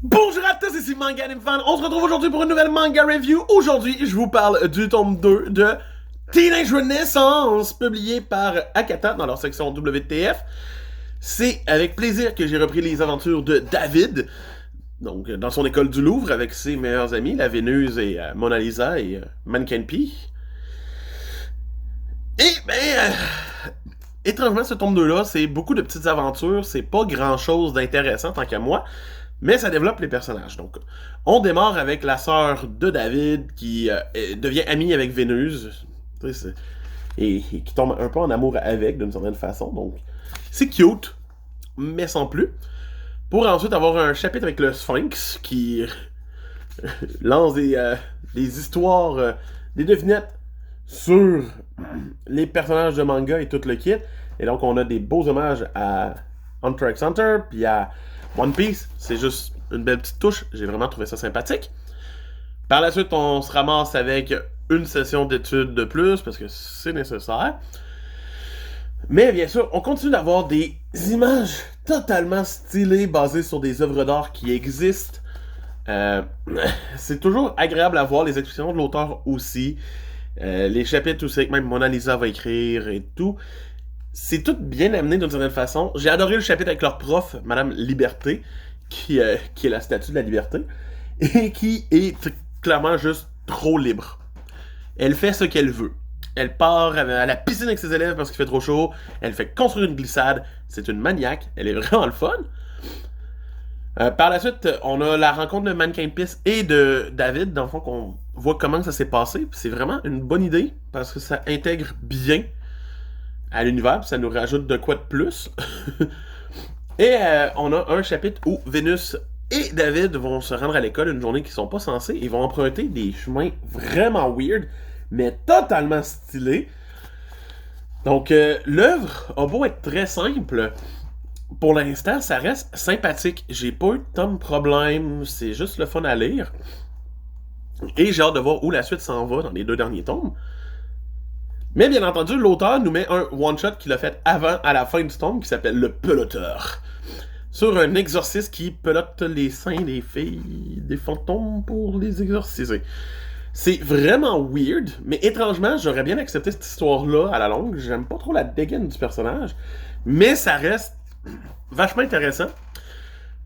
Bonjour à tous, ici Manga Anime Fan. On se retrouve aujourd'hui pour une nouvelle manga review. Aujourd'hui, je vous parle du tome 2 de Teenage Renaissance, publié par Akata dans leur section WTF. C'est avec plaisir que j'ai repris les aventures de David, donc dans son école du Louvre, avec ses meilleurs amis, la Vénus et Mona Lisa et Mannequin P. Et, étrangement, ce tome 2-là, c'est beaucoup de petites aventures, c'est pas grand-chose d'intéressant tant qu'à moi, mais ça développe les personnages. Donc, on démarre avec la sœur de David qui devient amie avec Vénus et qui tombe un peu en amour avec, d'une certaine façon. Donc, c'est cute, mais sans plus. Pour ensuite avoir un chapitre avec le Sphinx qui lance des histoires, des devinettes sur les personnages de manga et tout le kit. Et donc, on a des beaux hommages à Hunter x Hunter, puis à One Piece. C'est juste une belle petite touche. J'ai vraiment trouvé ça sympathique. Par la suite, on se ramasse avec une session d'études de plus, parce que c'est nécessaire. Mais bien sûr, on continue d'avoir des images totalement stylées, basées sur des œuvres d'art qui existent. C'est toujours agréable à voir, les expressions de l'auteur aussi. Les chapitres aussi que même Mona Lisa va écrire et tout. C'est tout bien amené d'une certaine façon. J'ai adoré le chapitre avec leur prof, Madame Liberté, qui est la statue de la liberté, et qui est clairement juste trop libre. Elle fait ce qu'elle veut. Elle part à la piscine avec ses élèves parce qu'il fait trop chaud. Elle fait construire une glissade. C'est une maniaque. Elle est vraiment le fun. Par la suite, on a la rencontre de Mannequin Peace et de David, dans le fond, qu'on voit comment ça s'est passé. C'est vraiment une bonne idée, parce que ça intègre bien à l'univers, ça nous rajoute de quoi de plus. Et on a un chapitre où Vénus et David vont se rendre à l'école une journée qu'ils sont pas censés. Ils vont emprunter des chemins vraiment weird, mais totalement stylés. Donc, l'œuvre a beau être très simple, pour l'instant, ça reste sympathique. J'ai pas eu tant de problèmes, c'est juste le fun à lire. Et j'ai hâte de voir où la suite s'en va dans les 2 derniers tomes. Mais bien entendu, l'auteur nous met un one-shot qu'il a fait à la fin du tome, qui s'appelle Le Peloteur. Sur un exorciste qui pelote les seins des filles, des fantômes pour les exorciser. C'est vraiment weird, mais étrangement, j'aurais bien accepté cette histoire-là à la longue. J'aime pas trop la dégaine du personnage, mais ça reste vachement intéressant.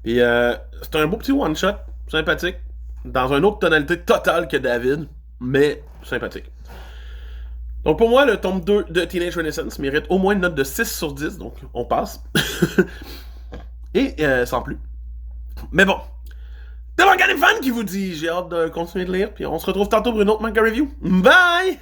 Et c'est un beau petit one-shot, sympathique, dans une autre tonalité totale que David, mais sympathique. Donc pour moi, le tome 2 de Teenage Renaissance mérite au moins une note de 6 sur 10, donc on passe. Et sans plus. Mais bon, c'est Manga Anime Fan qui vous dit, j'ai hâte de continuer de lire, puis on se retrouve tantôt pour une autre manga review. Bye!